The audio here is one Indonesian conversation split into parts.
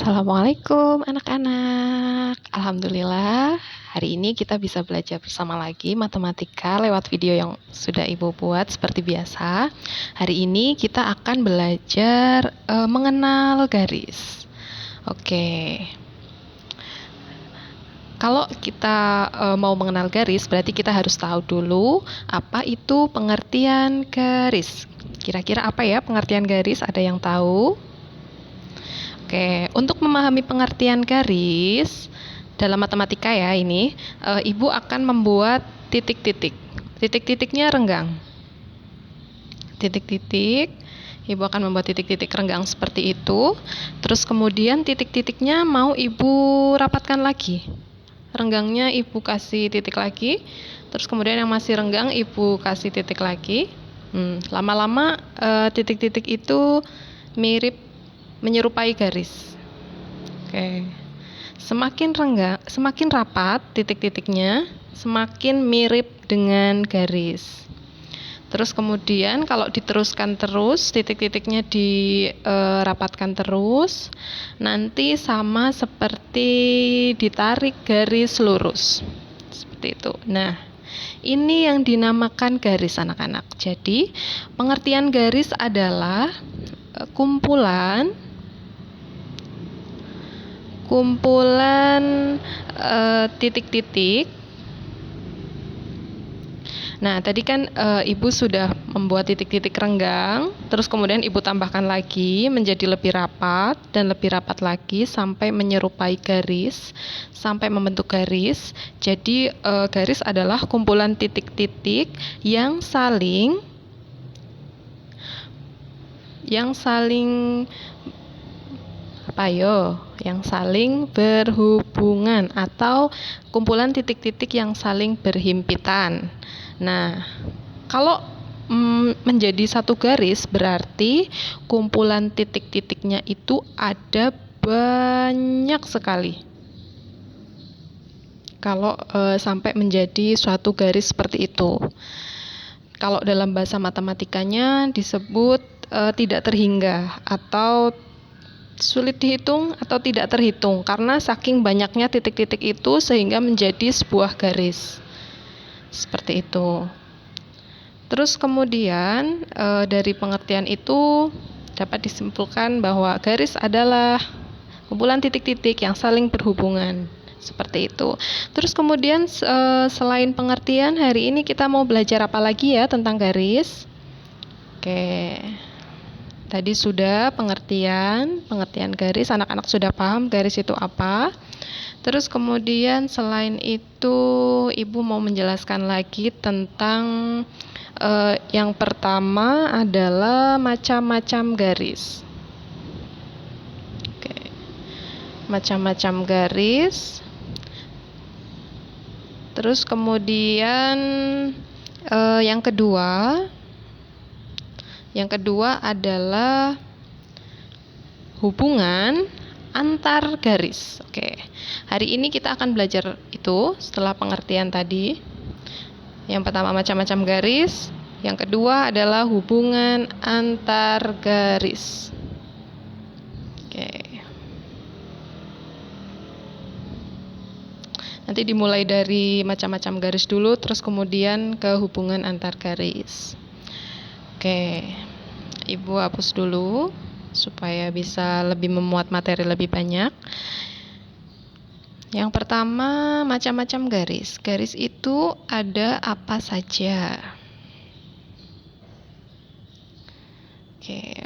Assalamualaikum anak-anak. Alhamdulillah, hari ini kita bisa belajar bersama lagi matematika lewat video yang sudah Ibu buat seperti biasa. Hari ini kita akan belajar mengenal garis. Oke. Kalau kita mau mengenal garis, berarti kita harus tahu dulu apa itu pengertian garis. Kira-kira apa ya pengertian garis? Ada yang tahu? Oke, untuk memahami pengertian garis dalam matematika ya ini, Ibu akan membuat titik-titik. Titik-titiknya renggang. Titik-titik, Ibu akan membuat titik-titik renggang seperti itu. Terus kemudian titik-titiknya mau Ibu rapatkan lagi. Renggangnya Ibu kasih titik lagi. Terus kemudian yang masih renggang Ibu kasih titik lagi. Lama-lama titik-titik itu menyerupai garis. Oke. Semakin rapat titik-titiknya, semakin mirip dengan garis. Terus kemudian kalau diteruskan terus, titik-titiknya dirapatkan terus, nanti sama seperti ditarik garis lurus. Seperti itu. Nah, ini yang dinamakan garis anak-anak. Jadi, pengertian garis adalah kumpulan titik-titik. Nah, tadi kan Ibu sudah membuat titik-titik renggang, terus kemudian Ibu tambahkan lagi menjadi lebih rapat dan lebih rapat lagi sampai menyerupai garis, sampai membentuk garis. Jadi garis adalah kumpulan titik-titik yang saling berhubungan atau kumpulan titik-titik yang saling berhimpitan. Nah, kalau menjadi satu garis berarti kumpulan titik-titiknya itu ada banyak sekali. Kalau sampai menjadi suatu garis seperti itu. Kalau dalam bahasa matematikanya disebut tidak terhingga atau sulit dihitung atau tidak terhitung karena saking banyaknya titik-titik itu sehingga menjadi sebuah garis. Seperti itu. Terus kemudian dari pengertian itu dapat disimpulkan bahwa garis adalah kumpulan titik-titik yang saling berhubungan. Seperti itu. Terus kemudian selain pengertian, hari ini kita mau belajar apa lagi ya tentang garis? Oke. Tadi sudah pengertian garis, anak-anak sudah paham garis itu apa. Terus kemudian selain itu Ibu mau menjelaskan lagi tentang yang pertama adalah macam-macam garis. Oke. Macam-macam garis. Terus kemudian yang kedua adalah hubungan antar garis. Oke. Hari ini kita akan belajar itu setelah pengertian tadi. Yang pertama macam-macam garis, yang kedua adalah hubungan antar garis. Oke. Nanti dimulai dari macam-macam garis dulu, terus kemudian ke hubungan antar garis. Oke, Ibu hapus dulu supaya bisa lebih memuat materi lebih banyak. Yang pertama, macam-macam garis. Garis itu ada apa saja? Oke.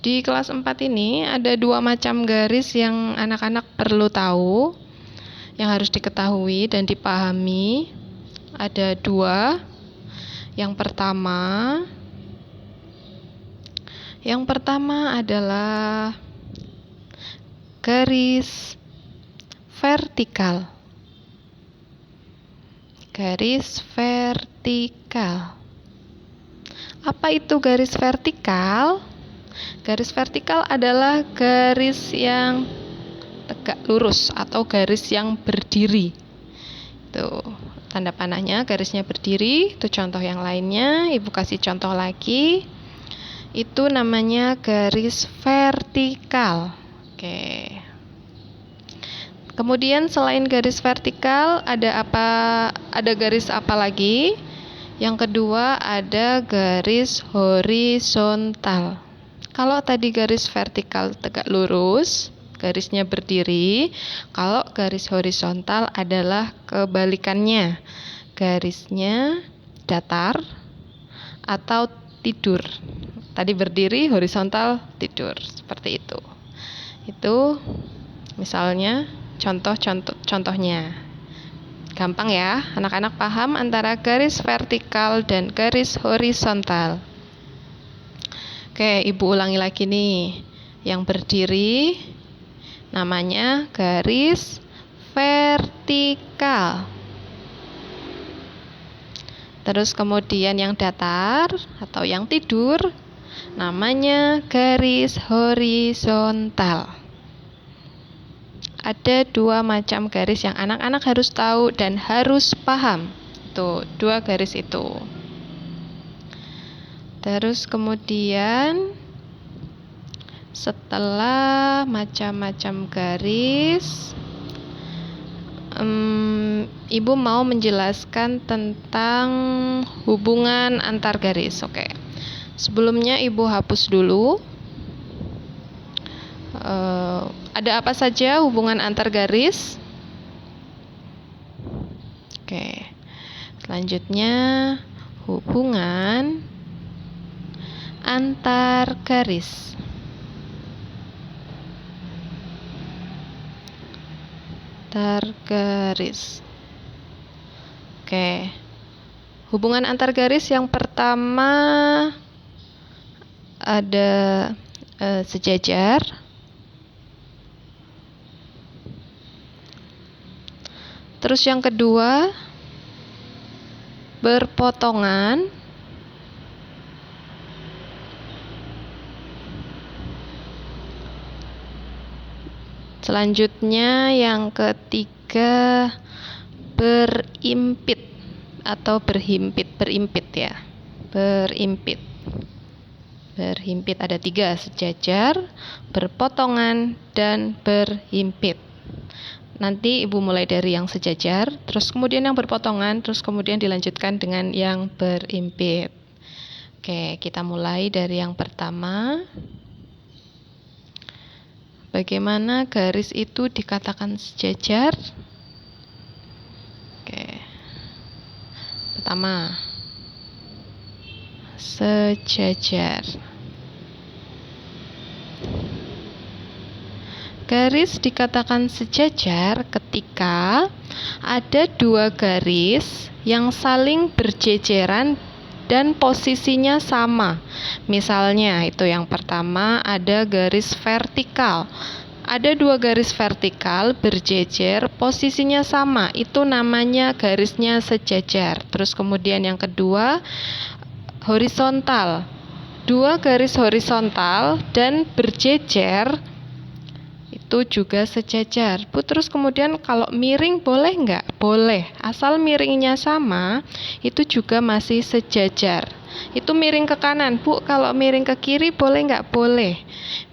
Di kelas 4 ini ada 2 macam garis yang anak-anak perlu tahu, yang harus diketahui dan dipahami. Ada 2. Yang pertama adalah garis vertikal. Garis vertikal. Apa itu garis vertikal? Garis vertikal adalah garis yang tegak lurus atau garis yang berdiri. Tuh, tanda panahnya garisnya berdiri. Itu contoh yang lainnya, Ibu kasih contoh lagi. Itu namanya garis vertikal. Oke. Kemudian selain garis vertikal ada apa? Ada garis apa lagi? Yang kedua ada garis horizontal. Kalau tadi garis vertikal tegak lurus, garisnya berdiri. Kalau garis horizontal adalah kebalikannya. Garisnya datar atau tidur. Tadi berdiri, horizontal, tidur. Seperti itu. Itu misalnya contohnya. Gampang ya, anak-anak paham antara garis vertikal dan garis horizontal. Oke, Ibu ulangi lagi nih. Yang berdiri namanya garis vertikal. Terus kemudian yang datar atau yang tidur namanya garis horizontal. Ada dua macam garis yang anak-anak harus tahu dan harus paham. Tuh, dua garis itu. Terus kemudian setelah macam-macam garis, Ibu mau menjelaskan tentang hubungan antar garis. Oke. Sebelumnya Ibu hapus dulu. Ada apa saja hubungan antar garis? Oke. Selanjutnya hubungan antar garis. Oke. Hubungan antar garis yang pertama ada sejajar. Terus yang kedua berpotongan. Selanjutnya yang ketiga berimpit atau berimpit ya. Berimpit ada 3, sejajar, berpotongan, dan berimpit. Nanti Ibu mulai dari yang sejajar, terus kemudian yang berpotongan, terus kemudian dilanjutkan dengan yang berimpit. Oke, kita mulai dari yang pertama. Bagaimana garis itu dikatakan sejajar? Oke. Pertama, sejajar. Garis dikatakan sejajar ketika ada 2 garis yang saling berjejeran dan posisinya sama. Misalnya, itu yang pertama ada garis vertikal. Ada 2 garis vertikal berjejer, posisinya sama. Itu namanya garisnya sejajar. Terus kemudian yang kedua horizontal. 2 garis horizontal dan berjejer itu juga sejajar. Bu, terus kemudian kalau miring boleh nggak? Boleh, asal miringnya sama, itu juga masih sejajar. Itu miring ke kanan, Bu, kalau miring ke kiri boleh nggak? Boleh.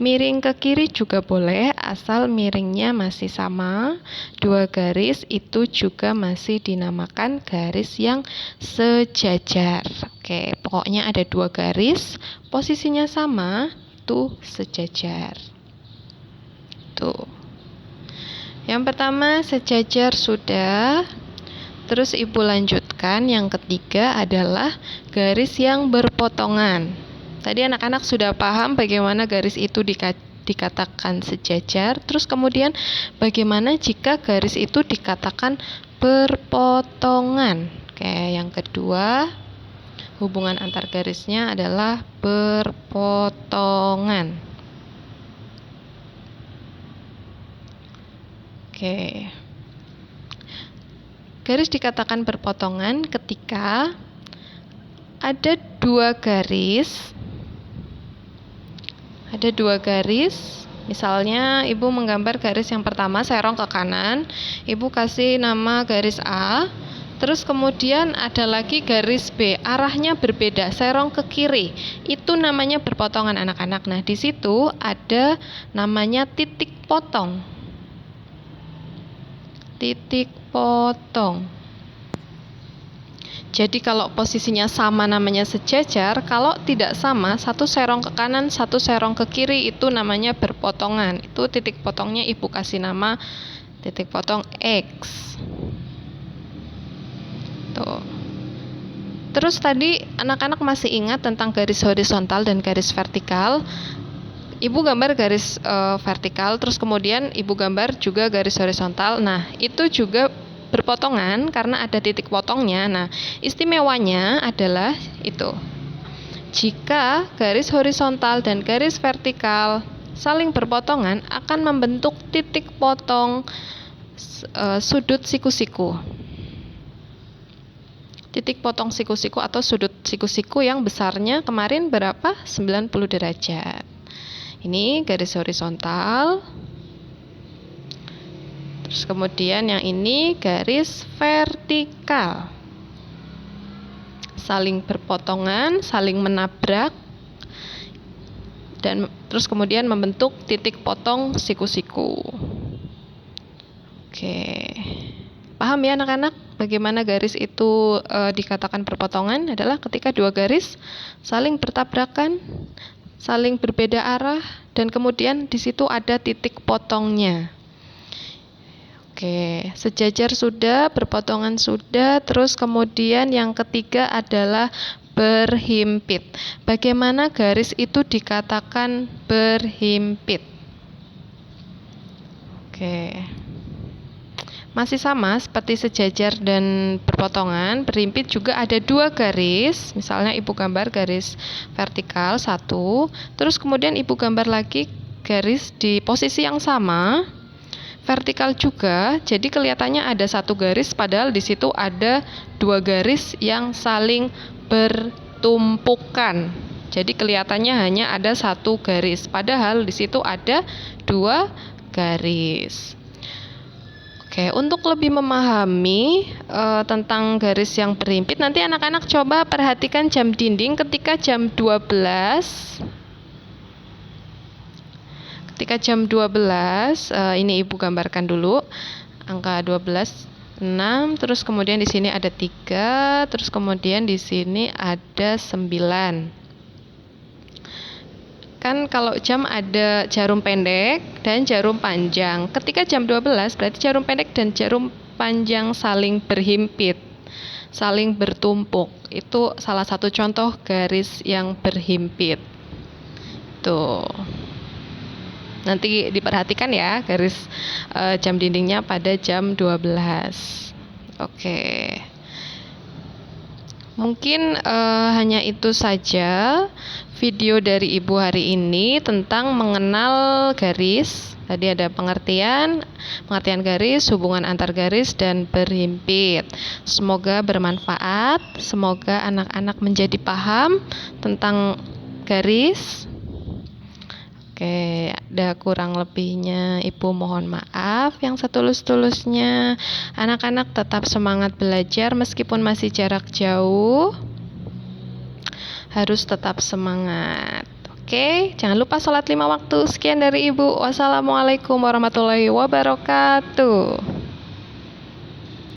Miring ke kiri juga boleh, asal miringnya masih sama. 2 garis itu juga masih dinamakan garis yang sejajar. Oke, pokoknya ada 2 garis, posisinya sama, itu sejajar. Tuh. Yang pertama sejajar sudah. Terus Ibu lanjutkan, yang ketiga adalah garis yang berpotongan. Tadi anak-anak sudah paham bagaimana garis itu dikatakan sejajar. Terus kemudian bagaimana jika garis itu dikatakan berpotongan. Oke, yang kedua hubungan antar garisnya adalah berpotongan. Oke. Garis dikatakan berpotongan ketika ada 2 garis. Ada 2 garis. Misalnya Ibu menggambar garis yang pertama serong ke kanan, Ibu kasih nama garis A. Terus kemudian ada lagi garis B, arahnya berbeda, serong ke kiri. Itu namanya berpotongan anak-anak. Nah, di situ ada namanya titik potong. Titik potong. Jadi kalau posisinya sama namanya sejajar, kalau tidak sama, satu serong ke kanan, satu serong ke kiri, itu namanya berpotongan. Itu titik potongnya Ibu kasih nama titik potong X. Tuh. Terus tadi anak-anak masih ingat tentang garis horizontal dan garis vertikal. Ibu gambar garis vertikal, terus kemudian Ibu gambar juga garis horizontal. Nah, itu juga berpotongan karena ada titik potongnya. Nah, istimewanya adalah itu. Jika garis horizontal dan garis vertikal saling berpotongan, akan membentuk titik potong sudut siku-siku. Titik potong siku-siku atau sudut siku-siku yang besarnya kemarin berapa? 90 derajat. Ini garis horizontal. Terus kemudian yang ini garis vertikal. Saling berpotongan, saling menabrak, dan terus kemudian membentuk titik potong siku-siku. Oke. Paham ya anak-anak? Bagaimana garis itu dikatakan berpotongan? Adalah ketika dua garis saling bertabrakan, saling berbeda arah, dan kemudian di situ ada titik potongnya. Oke, sejajar sudah, berpotongan sudah, terus kemudian yang ketiga adalah berhimpit. Bagaimana garis itu dikatakan berhimpit? Oke. Masih sama seperti sejajar dan berpotongan, berhimpit juga ada dua garis. Misalnya Ibu gambar garis vertikal satu, terus kemudian Ibu gambar lagi garis di posisi yang sama, vertikal juga, jadi kelihatannya ada satu garis padahal di situ ada dua garis yang saling bertumpukan. Jadi kelihatannya hanya ada satu garis padahal di situ ada dua garis. Oke, untuk lebih memahami tentang garis yang berhimpit, nanti anak-anak coba perhatikan jam dinding ketika jam 12. Ketika jam 12, ini Ibu gambarkan dulu angka 12, 6, terus kemudian di sini ada 3, terus kemudian di sini ada 9. Kan kalau jam ada jarum pendek dan jarum panjang. Ketika jam 12 berarti jarum pendek dan jarum panjang saling berhimpit, saling bertumpuk. Itu salah satu contoh garis yang berhimpit. Tuh. Nanti diperhatikan ya garis jam dindingnya pada jam 12. Oke. Mungkin hanya itu saja video dari Ibu hari ini tentang mengenal garis. Tadi ada pengertian garis, hubungan antar garis, dan berhimpit. Semoga bermanfaat, semoga anak-anak menjadi paham tentang garis. Oke, ada kurang lebihnya Ibu mohon maaf yang setulus-tulusnya. Anak-anak tetap semangat belajar meskipun masih jarak jauh. Harus tetap semangat. Oke, jangan lupa sholat 5 waktu. Sekian dari Ibu. Wassalamualaikum warahmatullahi wabarakatuh.